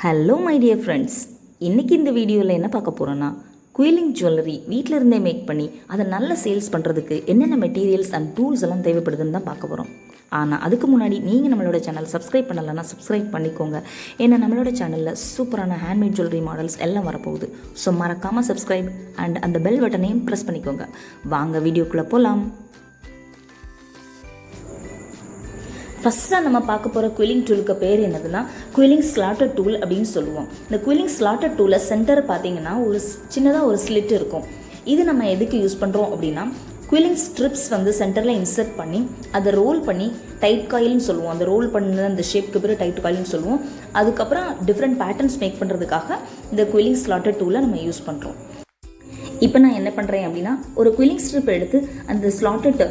Hello my dear friends, இன்றைக்கி இந்த வீடியோவில் என்ன பார்க்க போகிறோன்னா, குயிலிங் ஜுவல்லரி வீட்டில் இருந்தே மேக் பண்ணி அதை நல்ல சேல்ஸ் பண்ணுறதுக்கு என்னென்ன மெட்டீரியல்ஸ் அண்ட் டூல்ஸ் எல்லாம் தேவைப்படுதுன்னு தான் பார்க்க போகிறோம். ஆனால் அதுக்கு முன்னாடி நீங்கள் நம்மளோட சேனல் சப்ஸ்கிரைப் பண்ணலைன்னா சப்ஸ்கிரைப் பண்ணிக்கோங்க. ஏன்னா நம்மளோட சேனலில் சூப்பரான ஹேண்ட்மேட் ஜுவல்லரி மாடல்ஸ் எல்லாம் வரப்போகுது. ஸோ மறக்காமல் சப்ஸ்கிரைப் அண்ட் அந்த பெல் பட்டனையும் ப்ரெஸ் பண்ணிக்கோங்க. வாங்க வீடியோக்குள்ளே போகலாம். ஃபஸ்ட்டாக நம்ம பார்க்க போகிற குயிலிங் டூலுக்கு பேர் என்னதுன்னா குயிலிங் ஸ்லாட்டர் டூல் அப்படின்னு சொல்லுவோம். இந்த குயிலிங் ஸ்லாட்டர் டூலில் சென்டர் பார்த்தீங்கன்னா சின்னதாக ஒரு ஸ்லிட் இருக்கும். இது நம்ம எதுக்கு யூஸ் பண்ணுறோம் அப்படின்னா, குயிலிங் ஸ்ட்ரிப்ஸ் சென்டரில் இன்சர்ட் பண்ணி அதை ரோல் பண்ணி டைட் காயில்னு சொல்லுவோம். அந்த ரோல் பண்ண அந்த ஷேப்க்கு பேர் டைட் காயில்னு சொல்லுவோம். அதுக்கப்புறம் டிஃப்ரெண்ட் பேட்டர்ன்ஸ் மேக் பண்ணுறதுக்காக இந்த குயிலிங் ஸ்லாட்டர் டூலை நம்ம யூஸ் பண்ணுறோம். இப்போ நான் என்ன பண்ணுறேன் அப்படின்னா, ஒரு குயிலிங் ஸ்ட்ரிப் எடுத்து அந்த ஸ்லாட்டட்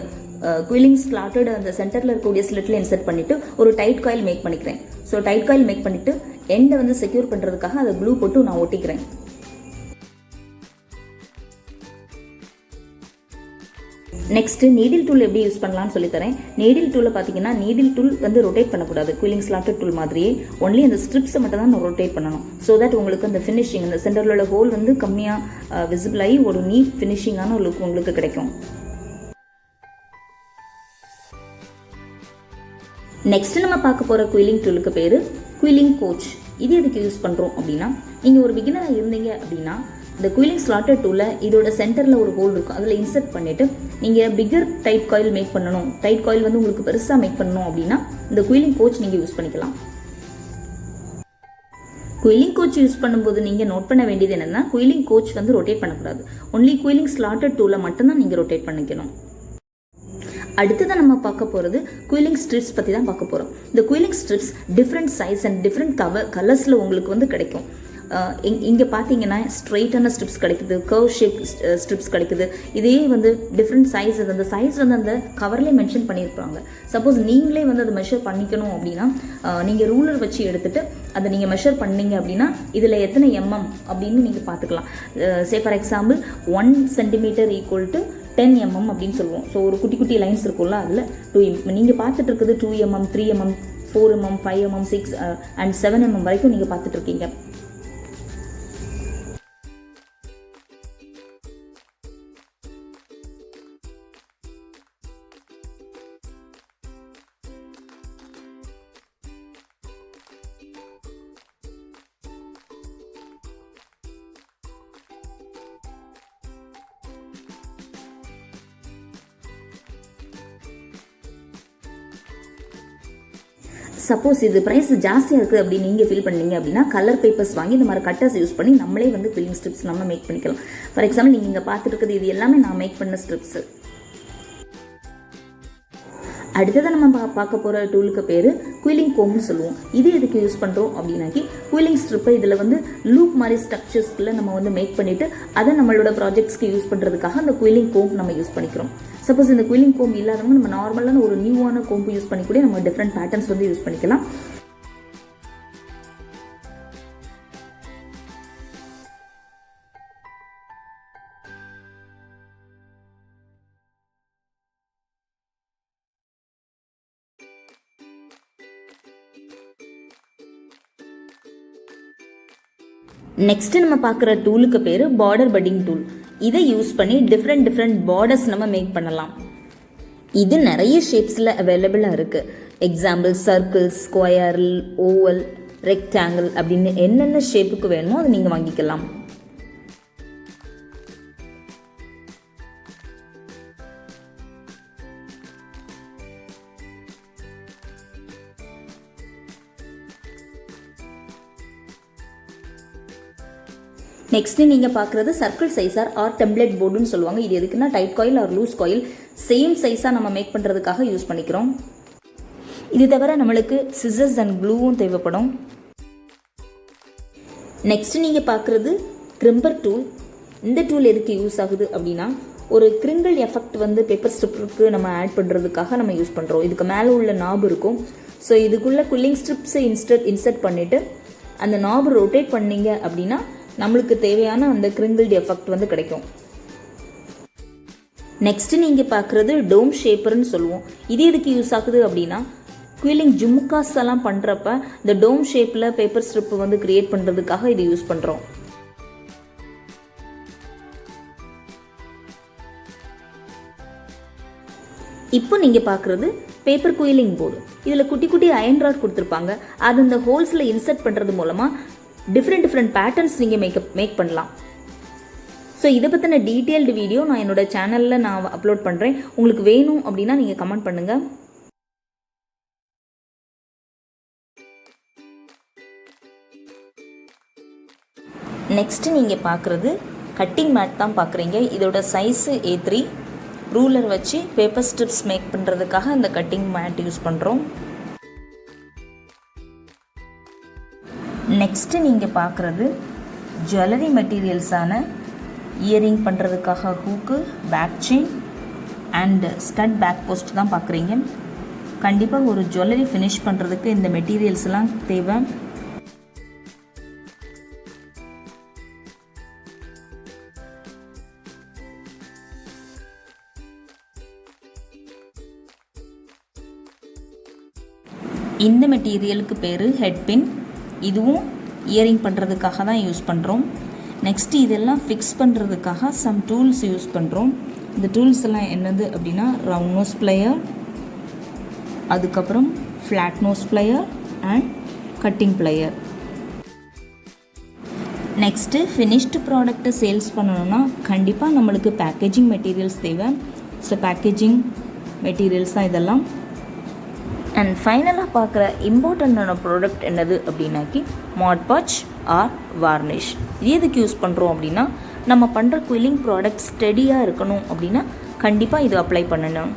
குயிலிங் ஸ்லாட்டட் அந்த சென்டரில் இருக்கக்கூடிய ஸ்லிட்டில் இன்சர்ட் பண்ணிவிட்டு ஒரு டைட் காயில் மேக் பண்ணிக்கிறேன். ஸோ டைட் காயில் மேக் பண்ணிவிட்டு எண்டை செக்யூர் பண்ணுறதுக்காக அதை க்ளூ போட்டு நான் ஒட்டிக்கிறேன். நெக்ஸ்ட்டு நீடில் டூல் எப்படி யூஸ் பண்ணலாம்னு சொல்லித்தரேன். நீடில் டூலை பார்த்தீங்கன்னா, நீடில் டூல் ரொட்டேட் பண்ணக்கூடாது. குயிலிங் ஸ்லாட்டட் டூல் மாதிரியே ஒன்லி அந்த ஸ்ட்ரிப்ஸை மட்டும் தான் ரொட்டேட் பண்ணணும். ஸோ தட் உங்களுக்கு அந்த ஃபினிஷிங் அந்த சென்டரில் உள்ள ஹோல் கம்மியாக விசிபிள் ஆகி ஒரு நீட் ஃபினிஷிங்கான ஒரு லுக் உங்களுக்கு கிடைக்கும். நெக்ஸ்ட் நம்ம பார்க்க போகிற குயிலிங் டூலுக்கு பேர் குயிலிங் கோச். இது எதுக்கு யூஸ் பண்ணுறோம் அப்படின்னா, நீங்கள் ஒரு பிகினராக இருந்தீங்க அப்படின்னா இந்த குயிலிங் ஸ்லாட்டர் டூலில் இதோட சென்டரில் ஒரு ஹோல் இருக்கும். அதில் இன்சர்ட் பண்ணிவிட்டு நீங்கள் பிகர் டைட் காயில் மேக் பண்ணணும், டைட் காயில் உங்களுக்கு பெருசாக மேக் பண்ணணும் அப்படின்னா இந்த குயிலிங் கோச் நீங்கள் யூஸ் பண்ணிக்கலாம். குயிலிங் கோச் யூஸ் பண்ணும்போது நீங்கள் நோட் பண்ண வேண்டியது என்னென்னா, குயிலிங் கோச் ரொட்டேட் பண்ணக்கூடாது. ஒன்லி குயிலிங் ஸ்லாட்டர் டூலை மட்டும்தான் நீங்கள் ரொட்டேட் பண்ணிக்கணும். அடுத்ததான் நம்ம பார்க்க போகிறது குயிலிங் ஸ்ட்ரிப்ஸ் பற்றி தான் பார்க்க போகிறோம். இந்த quilling strips different size and different கலர்ஸில் உங்களுக்கு கிடைக்கும். இங்கே பார்த்தீங்கன்னா ஸ்ட்ரெயிட்டான ஸ்ட்ரிப்ஸ் கிடைக்குது, கர்வ் ஷேப் ஸ்ட்ரிப்ஸ் கிடைக்குது. இதே டிஃப்ரெண்ட் சைஸஸ், அந்த சைஸ் அந்த கவர்லேயே மென்ஷன் பண்ணியிருப்பாங்க. சப்போஸ் நீங்களே அதை மெஷர் பண்ணிக்கணும் அப்படின்னா நீங்கள் ரூலர் வச்சு எடுத்துகிட்டு அதை நீங்கள் மெஷர் பண்ணீங்க அப்படின்னா இதில் எத்தனை mm அப்படின்னு நீங்கள் பார்த்துக்கலாம். Say for example 1 centimetre equal to 10 mm அப்படின்னு சொல்லுவோம். ஸோ ஒரு குட்டி குட்டி லைன்ஸ் இருக்கும்ல, அதில் 2 mm நீங்கள் பார்த்துட்டு இருக்குது 2 mm 3 mm 4 mm 5 mm 6 and 7 mm வரைக்கும் நீங்கள் பார்த்துட்டு இருக்கீங்க. சப்போஸ் இது ப்ரைஸ் ஜாஸ்தியாக இருக்குது அப்படின்னு நீங்கள் ஃபீல் பண்ணீங்க அப்படின்னா கலர் பேப்பர்ஸ் வாங்கி இந்த மாதிரி கட்டர்ஸ் யூஸ் பண்ணி நம்மளே குயிலிங் ஸ்ட்ரிப்ஸ் நம்ம மேக் பண்ணிக்கலாம். ஃபார் எக்ஸாம்பிள் நீங்கள் இங்கே பார்த்துட்டு இருக்குது இது எல்லாமே நான் மேக் பண்ண ஸ்ட்ரிப்ஸு. அடுத்ததான் நம்ம பார்க்க போகிற டூலுக்கு பேர் குயிலிங் கோம்னு சொல்லுவோம். இது எதுக்கு யூஸ் பண்ணுறோம் அப்படின்னாக்கி, குயிலிங் ஸ்ட்ரிப்பை இதில் லூப் மாதிரி ஸ்ட்ரக்சர்ஸ்க்குள்ள நம்ம மேக் பண்ணிவிட்டு அதை நம்மளோட ப்ராஜெக்ட்ஸ்க்கு யூஸ் பண்ணுறதுக்காக அந்த குயிலிங் கோம் நம்ம யூஸ் பண்ணிக்கிறோம். சப்போஸ் இந்த குயிலிங் கோம் இல்லாதவங்க நம்ம நார்மலான ஒரு நியூவான கோம்பு யூஸ் பண்ணி கூட நம்ம டிஃப்ரெண்ட் பேட்டர்ன்ஸ் யூஸ் பண்ணிக்கலாம். நெக்ஸ்ட்டு நம்ம பார்க்குற டூலுக்கு பேர் பார்டர் பட்டிங் டூல். இதை யூஸ் பண்ணி டிஃப்ரெண்ட் பார்டர்ஸ் நம்ம மேக் பண்ணலாம். இது நிறைய ஷேப்ஸில் அவைலபிளாக இருக்குது. Example circle, square, oval, rectangle அப்படின்னு என்னென்ன ஷேப்புக்கு வேணுமோ அதை நீங்கள் வாங்கிக்கலாம். நெக்ஸ்ட் நீங்கள் பார்க்குறது சர்க்கிள் சைஸார் ஆர் டெம்ப்ளேட் போர்டுன்னு சொல்லுவாங்க. இது எதுக்குன்னா tight coil or loose coil same சைஸாக நம்ம மேக் பண்ணுறதுக்காக யூஸ் பண்ணிக்கிறோம். இது தவிர நம்மளுக்கு சிசர்ஸ் அண்ட் க்ளூவும் தேவைப்படும். நெக்ஸ்ட் நீங்கள் பார்க்குறது கிரிம்பர் டூல். இந்த டூல் எதுக்கு யூஸ் ஆகுது அப்படின்னா, ஒரு கிரிங்கிள் எஃபெக்ட் பேப்பர் ஸ்ட்ரிப்புக்கு நம்ம ஆட் பண்ணுறதுக்காக நம்ம யூஸ் பண்ணுறோம். இதுக்கு மேலே உள்ள நாப் இருக்கும். ஸோ இதுக்குள்ளே குயிலிங் ஸ்ட்ரிப்ஸை இன்சர்ட் பண்ணிவிட்டு அந்த நாப் ரொட்டேட் பண்ணீங்க அப்படின்னா நம்மளுக்கு தேவையான அந்த கிரிங்கிள்டு எஃபெக்ட் கிடைக்கும். நெக்ஸ்ட் நீங்கள் பார்க்குறது டோம் ஷேப்பர்னு சொல்லுவோம். இது எதுக்கு யூஸ் ஆகுது அப்படின்னா, குயிலிங் ஜும்காஸ் எல்லாம் பண்ணுறப்ப இந்த டோம் ஷேப்பில் பேப்பர் ஸ்ட்ரிப் வந்து கிரியேட் பண்ணுறதுக்காக இது யூஸ் பண்ணுறோம். இப்போ நீங்கள் பார்க்குறது பேப்பர் குயிலிங் போர்டு. இதில் குட்டி குட்டி அயன் ராட் கொடுத்துருப்பாங்க. அது இந்த ஹோல்ஸில் இன்சர்ட் பண்ணுறது மூலமாக டிஃப்ரெண்ட் பேட்டர்ன்ஸ் நீங்கள் மேக் பண்ணலாம். ஸோ இதை பற்றின டீட்டெயில்டு வீடியோ நான் என்னோட சேனலில் நான் அப்லோட் பண்ணுறேன். உங்களுக்கு வேணும் அப்படின்னா நீங்கள் கமெண்ட் பண்ணுங்கள். நெக்ஸ்ட்டு நீங்கள் பார்க்குறது கட்டிங் மேட் தான் பார்க்குறீங்க. இதோட சைஸு A3. ரூலர் வச்சு பேப்பர் ஸ்ட்ரிப்ஸ் மேக் பண்ணுறதுக்காக இந்த கட்டிங் மேட் யூஸ் பண்ணுறோம். நெக்ஸ்ட்டு நீங்கள் பார்க்குறது ஜுவல்லரி மெட்டீரியல்ஸான இயரிங் பண்ணுறதுக்காக hook, back chain and stud back post தான் பார்க்குறீங்க. கண்டிப்பாக ஒரு ஜுவல்லரி ஃபினிஷ் பண்ணுறதுக்கு இந்த மெட்டீரியல்ஸ்லாம் தேவை. இந்த மெட்டீரியலுக்கு பேர் ஹெட் பின். இதுவும் இயரிங் பண்ணுறதுக்காக தான் யூஸ் பண்ணுறோம். நெக்ஸ்ட்டு இதெல்லாம் ஃபிக்ஸ் பண்ணுறதுக்காக சம் டூல்ஸ் யூஸ் பண்ணுறோம். இந்த டூல்ஸ் எல்லாம் என்னது அப்படின்னா ரவுண்ட் நோஸ் ப்ளையர், அதுக்கப்புறம் flat nose plier and cutting plier. Next finished ப்ராடக்ட்டை சேல்ஸ் பண்ணணும்னா கண்டிப்பாக நம்மளுக்கு பேக்கேஜிங் மெட்டீரியல்ஸ் தேவை. ஸோ பேக்கேஜிங் மெட்டீரியல்ஸ் தான் இதெல்லாம். அண்ட் ஃபைனலாக பார்க்குற இம்பார்ட்டண்ட்டான ப்ராடக்ட் என்னது அப்படின்னாக்கி மாட் பாட்ச் ஆர் வார்னிஷ். இது எதுக்கு யூஸ் பண்ணுறோம் அப்படின்னா நம்ம பண்ணுற குயிலிங் ப்ராடக்ட் ஸ்டெடியாக இருக்கணும் அப்படின்னா கண்டிப்பாக இது அப்ளை பண்ணணும்.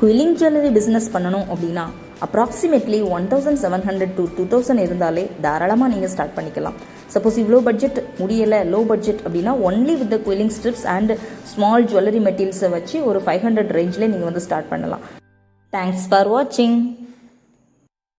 குயிலிங் ஜுவல்லரி பிஸ்னஸ் பண்ணணும் அப்படின்னா அப்ராக்சிமேட்லி 1700 to 2000 இருந்தாலே தாராளமாக நீங்கள் ஸ்டார்ட் பண்ணிக்கலாம். சப்போஸ் இவ்வளோ பட்ஜெட் முடியலை, லோ பட்ஜெட் அப்படின்னா only with the quilling strips and small jewellery மெட்டீரியல்ஸை வச்சு ஒரு 500 ரேஞ்சில் நீங்கள் வந்து ஸ்டார்ட் பண்ணலாம். Thanks for watching.